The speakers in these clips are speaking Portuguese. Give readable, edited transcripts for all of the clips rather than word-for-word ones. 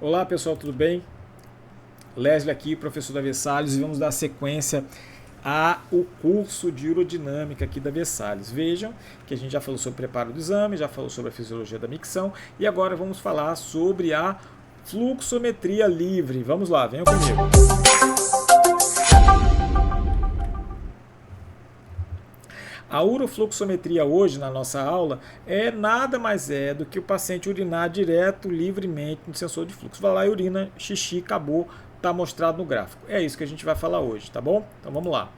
Olá pessoal, tudo bem? Leslie aqui, professor da Versalhes, e vamos dar sequência ao curso de urodinâmica aqui da Versalhes. Vejam que a gente já falou sobre o preparo do exame, já falou sobre a fisiologia da micção e agora vamos falar sobre a fluxometria livre. Vamos lá, venham comigo. A urofluxometria hoje na nossa aula é nada mais do que o paciente urinar direto, livremente no sensor de fluxo. Vai lá e urina, xixi, acabou, está mostrado no gráfico. É isso que a gente vai falar hoje, tá bom? Então vamos lá.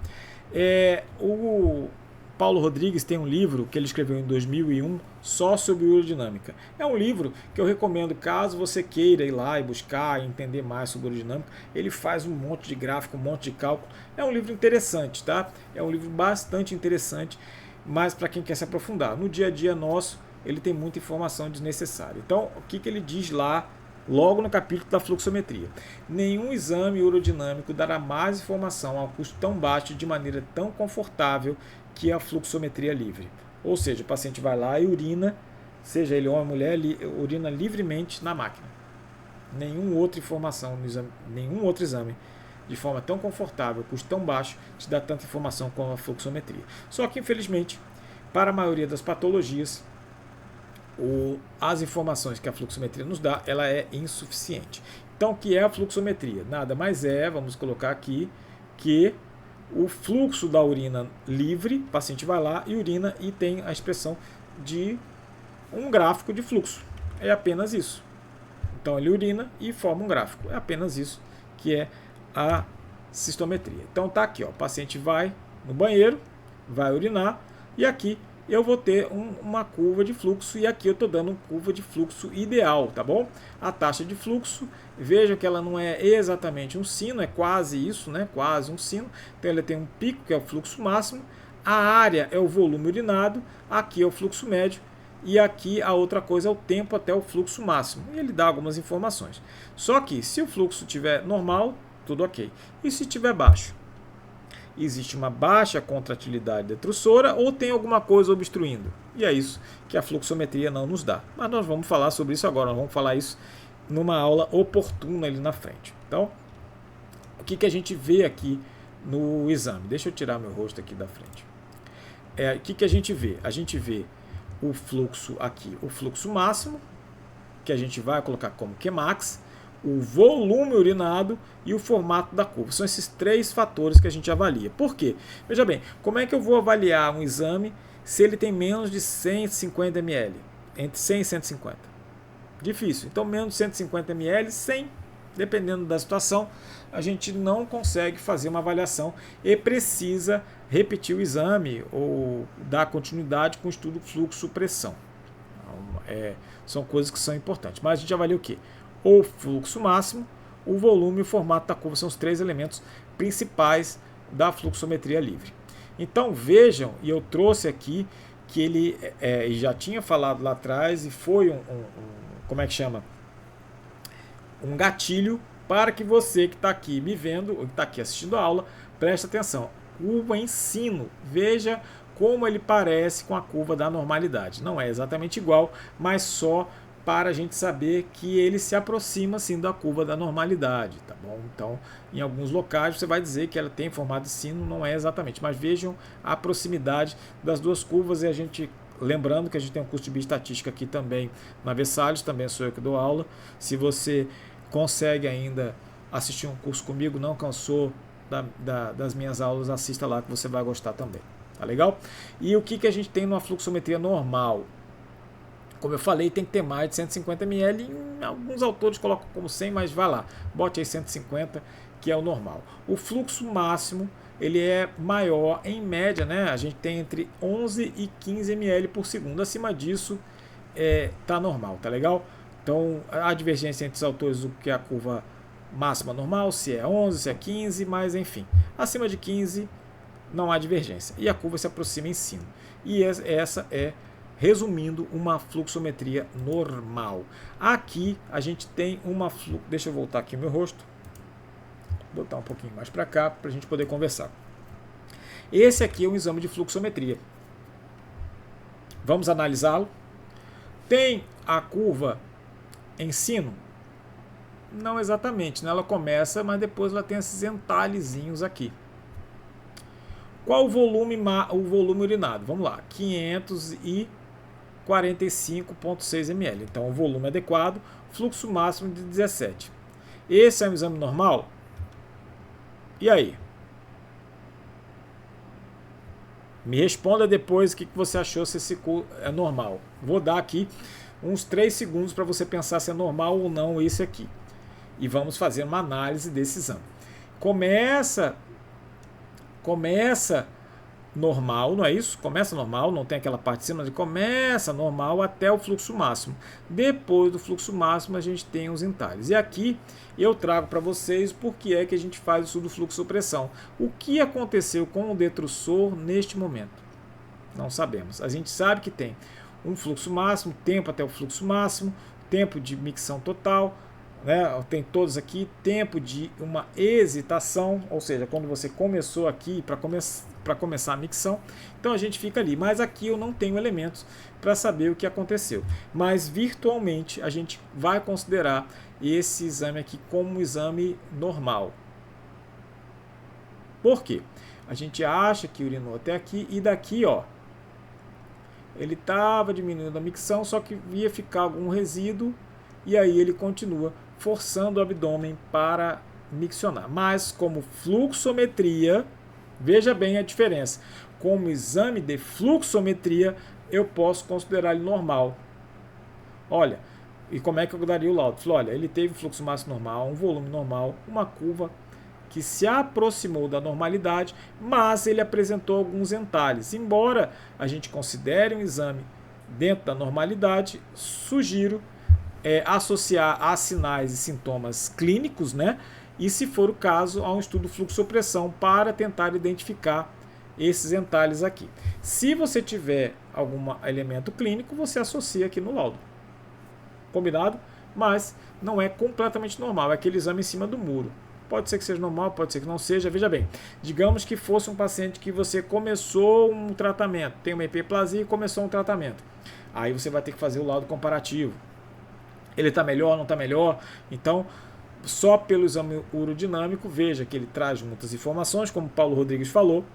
O Paulo Rodrigues tem um livro que ele escreveu em 2001 só sobre urodinâmica. É um livro que eu recomendo caso você queira ir lá e buscar e entender mais sobre urodinâmica. Ele faz um monte de gráfico, um monte de cálculo. É um livro interessante, tá? É um livro bastante interessante, mas para quem quer se aprofundar. No dia a dia nosso, ele tem muita informação desnecessária. Então, o que ele diz lá logo no capítulo da fluxometria? Nenhum exame urodinâmico dará mais informação a um custo tão baixo de maneira tão confortável que a fluxometria livre. Ou seja, o paciente vai lá e urina, seja ele homem ou mulher, urina livremente na máquina. Nenhuma outra informação no exame, nenhum outro exame de forma tão confortável, custo tão baixo, te dá tanta informação como a fluxometria. Só que, infelizmente, para a maioria das patologias, as informações que a fluxometria nos dá, ela é insuficiente. Então, o que é a fluxometria? Nada mais vamos colocar aqui, que o fluxo da urina livre, o paciente vai lá e urina e tem a expressão de um gráfico de fluxo. É apenas isso. Então ele urina e forma um gráfico. É apenas isso que é a cistometria. Então tá aqui, ó, o paciente vai no banheiro, vai urinar e aqui eu vou ter uma curva de fluxo e aqui eu estou dando uma curva de fluxo ideal, tá bom? A taxa de fluxo, vejam que ela não é exatamente um sino, é quase isso, né? Quase um sino. Então ela tem um pico que é o fluxo máximo, a área é o volume urinado, aqui é o fluxo médio e aqui a outra coisa é o tempo até o fluxo máximo. E ele dá algumas informações. Só que se o fluxo estiver normal, tudo ok. E se estiver baixo? Existe uma baixa contratilidade detrusora ou tem alguma coisa obstruindo. E é isso que a fluxometria não nos dá. Mas nós vamos falar sobre isso agora, nós vamos falar isso numa aula oportuna ali na frente. Então, o que a gente vê aqui no exame? Deixa eu tirar meu rosto aqui da frente. O que a gente vê? A gente vê o fluxo aqui, o fluxo máximo, que a gente vai colocar como Qmax, o volume urinado e o formato da curva. São esses três fatores que a gente avalia. Por quê? Veja bem, como é que eu vou avaliar um exame se ele tem menos de 150 ml? Entre 100 e 150. Difícil. Então, menos de 150 ml, 100, dependendo da situação, a gente não consegue fazer uma avaliação e precisa repetir o exame ou dar continuidade com o estudo fluxo-pressão. São coisas que são importantes. Mas a gente avalia o quê? O fluxo máximo, o volume e o formato da curva são os três elementos principais da fluxometria livre. Então vejam, e eu trouxe aqui que ele já tinha falado lá atrás e foi como é que chama? Um gatilho para que você que está aqui me vendo, ou que está aqui assistindo a aula, preste atenção. Curva em sino, veja como ele parece com a curva da normalidade. Não é exatamente igual, mas só para a gente saber que ele se aproxima sim da curva da normalidade, tá bom? Então, em alguns locais você vai dizer que ela tem formato de sino, não é exatamente, mas vejam a proximidade das duas curvas e a gente, lembrando que a gente tem um curso de bioestatística aqui também na Versalhes, também sou eu que dou aula. Se você consegue ainda assistir um curso comigo, não cansou das minhas aulas, assista lá que você vai gostar também, tá legal? E o que a gente tem numa fluxometria normal? Como eu falei, tem que ter mais de 150 ml. Alguns autores colocam como 100, mas vai lá, bote aí 150, que é o normal. O fluxo máximo ele é maior, em média, né? A gente tem entre 11 e 15 ml por segundo. Acima disso, tá normal, tá legal? Então, a divergência entre os autores, o que é a curva máxima normal, se é 11, se é 15, mas enfim. Acima de 15, não há divergência. E a curva se aproxima em cima. E essa é, resumindo, uma fluxometria normal. Aqui a gente tem uma deixa eu voltar aqui meu rosto, botar um pouquinho mais para cá para a gente poder conversar. Esse aqui é um exame de fluxometria. Vamos analisá-lo. Tem a curva em sino? Não exatamente, né? Ela começa, mas depois ela tem esses entalhezinhos aqui. Qual o volume urinado? Vamos lá, 545,6 ml. Então, o volume adequado, fluxo máximo de 17. Esse é um exame normal? E aí? Me responda depois o que você achou, se esse é normal. Vou dar aqui uns 3 segundos para você pensar se é normal ou não esse aqui. E vamos fazer uma análise desse exame. Começa normal, não é isso? Começa normal, não tem aquela parte de cima, começa normal até o fluxo máximo. Depois do fluxo máximo a gente tem os entalhes. E aqui eu trago para vocês por que é que a gente faz isso do fluxo-pressão. O que aconteceu com o detrusor neste momento? Não sabemos. A gente sabe que tem um fluxo máximo, tempo até o fluxo máximo, tempo de micção total, né? Tem todos aqui, tempo de uma hesitação, ou seja, quando você começou aqui para começar a micção, então a gente fica ali. Mas aqui eu não tenho elementos para saber o que aconteceu. Mas virtualmente a gente vai considerar esse exame aqui como um exame normal. Por quê? A gente acha que urinou até aqui e daqui, ó, ele estava diminuindo a micção, só que ia ficar algum resíduo e aí ele continua forçando o abdômen para miccionar. Mas como fluxometria, veja bem a diferença. Como exame de fluxometria, eu posso considerar ele normal. Olha, e como é que eu daria o laudo? Olha, ele teve fluxo máximo normal, um volume normal, uma curva que se aproximou da normalidade, mas ele apresentou alguns entalhes. Embora a gente considere um exame dentro da normalidade, sugiro associar a sinais e sintomas clínicos, né? E, se for o caso, a um estudo fluxopressão para tentar identificar esses entalhes aqui. Se você tiver algum elemento clínico, você associa aqui no laudo. Combinado? Mas não é completamente normal, é aquele exame em cima do muro. Pode ser que seja normal, pode ser que não seja. Veja bem, digamos que fosse um paciente que você começou um tratamento, tem uma hiperplasia e começou um tratamento. Aí você vai ter que fazer o laudo comparativo. Ele está melhor, não está melhor? Então, só pelo exame urodinâmico, veja que ele traz muitas informações, como o Paulo Rodrigues falou,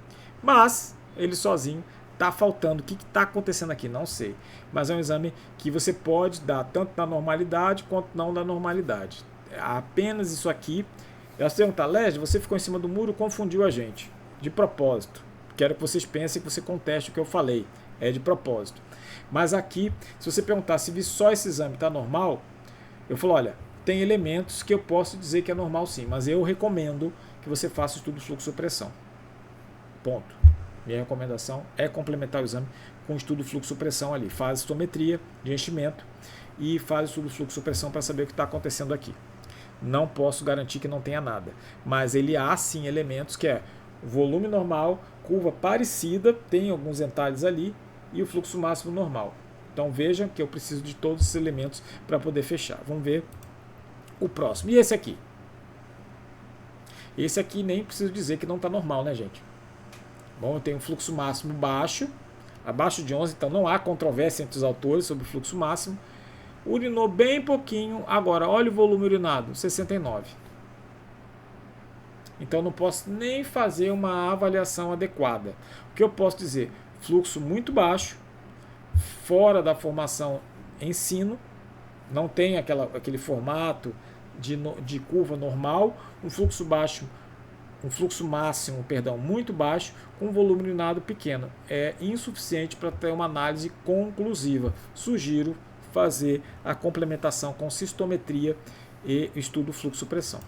mas ele sozinho está faltando. O que está acontecendo aqui? Não sei. Mas é um exame que você pode dar tanto na normalidade quanto não na normalidade. Apenas isso aqui. Eu sei um Leslie, você ficou em cima do muro, confundiu a gente. De propósito. Quero que vocês pensem, que você conteste o que eu falei. É de propósito. Mas aqui, se você perguntar se só esse exame está normal, eu falo, olha, tem elementos que eu posso dizer que é normal sim, mas eu recomendo que você faça o estudo de fluxo-pressão. Ponto. Minha recomendação é complementar o exame com o estudo de fluxo-pressão ali. Faz citometria de enchimento e faz o estudo de fluxo-pressão para saber o que está acontecendo aqui. Não posso garantir que não tenha nada, mas ele há sim elementos que é volume normal, curva parecida, tem alguns entalhes ali, e o fluxo máximo normal. Então vejam que eu preciso de todos esses elementos para poder fechar. Vamos ver o próximo. E esse aqui? Esse aqui nem preciso dizer que não está normal, né, gente? Bom, eu tenho um fluxo máximo baixo, abaixo de 11, então não há controvérsia entre os autores sobre o fluxo máximo. Urinou bem pouquinho. Agora, olha o volume urinado, 69. Então não posso nem fazer uma avaliação adequada. O que eu posso dizer? Fluxo muito baixo, fora da formação em sino, não tem aquele formato de curva normal, um fluxo máximo, muito baixo, com volume urinado pequeno. É insuficiente para ter uma análise conclusiva. Sugiro fazer a complementação com cistometria e estudo fluxo-pressão.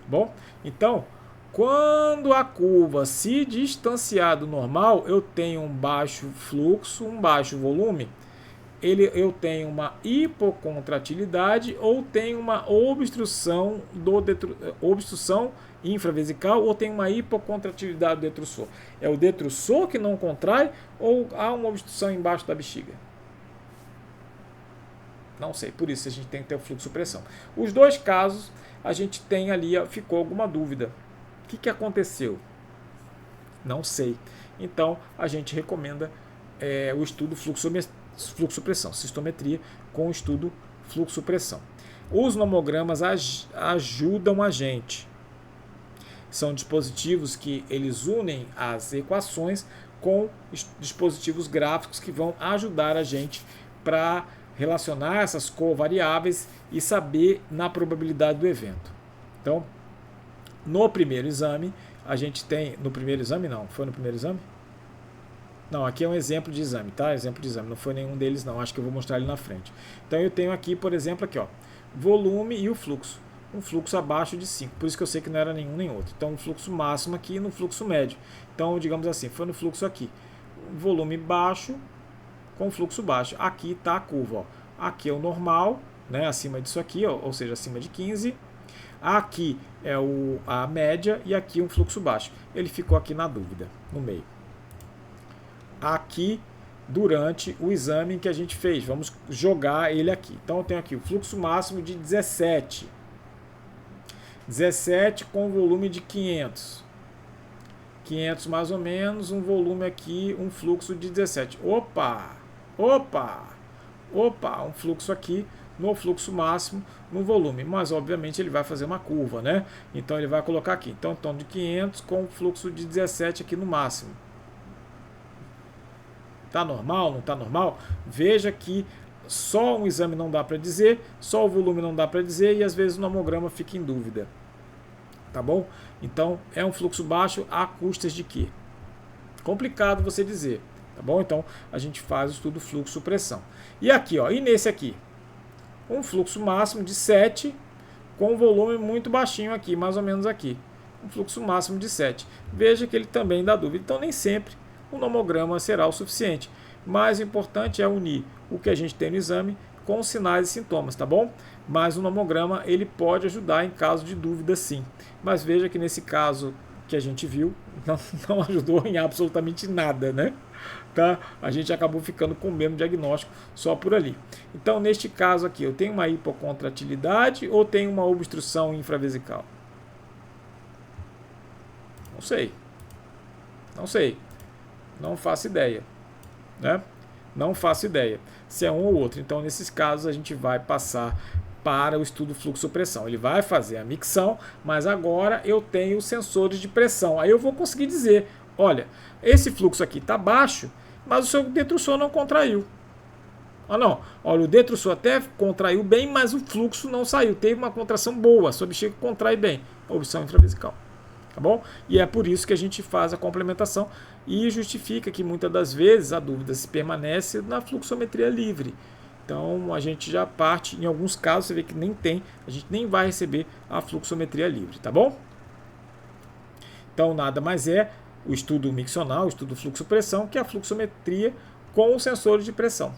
Bom, então, quando a curva se distanciar do normal, eu tenho um baixo fluxo, um baixo volume, eu tenho uma hipocontratilidade ou tenho uma obstrução infravesical ou tem uma hipocontratilidade do detrusor. É o detrusor que não contrai ou há uma obstrução embaixo da bexiga? Não sei, por isso a gente tem que ter o fluxo-pressão. Os dois casos, a gente tem ali, ficou alguma dúvida. O que aconteceu? Não sei. Então, a gente recomenda o estudo fluxo-pressão, cistometria com o estudo fluxo-pressão. Os nomogramas ajudam a gente. São dispositivos que eles unem as equações com dispositivos gráficos que vão ajudar a gente para relacionar essas covariáveis e saber na probabilidade do evento. Então, no primeiro exame, a gente tem... No primeiro exame não, foi no primeiro exame? Não, aqui é um exemplo de exame, tá? Exemplo de exame, não foi nenhum deles não, acho que eu vou mostrar ele na frente. Então eu tenho aqui, por exemplo, aqui ó, volume e o fluxo. Um fluxo abaixo de 5, por isso que eu sei que não era nenhum nem outro. Então o fluxo máximo aqui no fluxo médio. Então, digamos assim, foi no fluxo aqui. Volume baixo com fluxo baixo. Aqui está a curva, ó. Aqui é o normal, né, acima disso aqui, ó, ou seja, acima de 15. Aqui é a média e aqui um fluxo baixo. Ele ficou aqui na dúvida, no meio. Aqui durante o exame que a gente fez. Vamos jogar ele aqui. Então eu tenho aqui o fluxo máximo de 17. 17 com volume de 500. 500 mais ou menos, um volume aqui, um fluxo de 17. Opa! Opa! Opa! Um fluxo aqui no fluxo máximo, no volume. Mas obviamente ele vai fazer uma curva, né? Então ele vai colocar aqui. Então em torno de 500 com fluxo de 17 aqui no máximo. Tá normal? Não tá normal? Veja que só um exame não dá para dizer, só o volume não dá para dizer e às vezes o nomograma fica em dúvida. Tá bom? Então é um fluxo baixo a custas de quê? Complicado você dizer. Tá bom? Então a gente faz o estudo fluxo-pressão. E aqui, ó, e nesse aqui? Um fluxo máximo de 7 com um volume muito baixinho aqui, mais ou menos aqui. Um fluxo máximo de 7. Veja que ele também dá dúvida. Então nem sempre o nomograma será o suficiente. Mais importante é unir o que a gente tem no exame com os sinais e sintomas, tá bom? Mas o nomograma ele pode ajudar em caso de dúvida sim. Mas veja que nesse caso que a gente viu, não ajudou em absolutamente nada, né? Tá? A gente acabou ficando com o mesmo diagnóstico só por ali. Então, neste caso aqui, eu tenho uma hipocontratilidade ou tenho uma obstrução infravesical? Não sei. Não sei. Não faço ideia, né? Não faço ideia se é um ou outro. Então, nesses casos, a gente vai passar para o estudo fluxo-pressão. Ele vai fazer a micção, mas agora eu tenho sensores de pressão. Aí eu vou conseguir dizer, olha, esse fluxo aqui está baixo, mas o seu detrusor não contraiu. Ah, não. Olha, o detrusor até contraiu bem, mas o fluxo não saiu. Teve uma contração boa, sua bexiga contrai bem. Obstrução infravesical. Tá bom? E é por isso que a gente faz a complementação e justifica que muitas das vezes a dúvida se permanece na fluxometria livre. Então a gente já parte, em alguns casos você vê que nem tem, a gente nem vai receber a fluxometria livre, tá bom? Então nada mais é o estudo miccional, o estudo fluxo-pressão, que é a fluxometria com os sensores de pressão.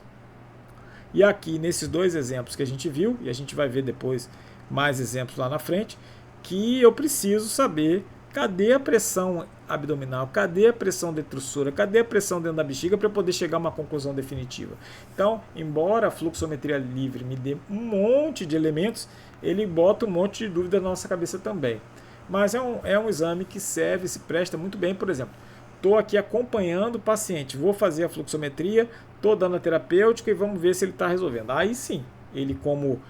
E aqui nesses dois exemplos que a gente viu, e a gente vai ver depois mais exemplos lá na frente, que eu preciso saber cadê a pressão abdominal, cadê a pressão detrussora, cadê a pressão dentro da bexiga para eu poder chegar a uma conclusão definitiva. Então, embora a fluxometria livre me dê um monte de elementos, ele bota um monte de dúvida na nossa cabeça também. Mas é um exame que serve, se presta muito bem, por exemplo. Estou aqui acompanhando o paciente, vou fazer a fluxometria, estou dando a terapêutica e vamos ver se ele está resolvendo. Aí sim, ele como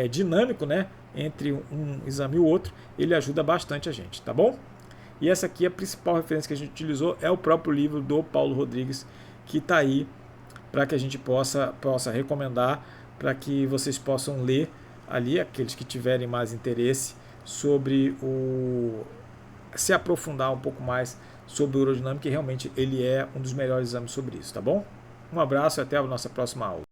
dinâmico, né, entre um exame e o outro, ele ajuda bastante a gente, tá bom? E essa aqui, a principal referência que a gente utilizou é o próprio livro do Paulo Rodrigues, que está aí para que a gente possa recomendar, para que vocês possam ler ali, aqueles que tiverem mais interesse sobre se aprofundar um pouco mais sobre o urodinâmica, que realmente ele é um dos melhores exames sobre isso, tá bom? Um abraço e até a nossa próxima aula.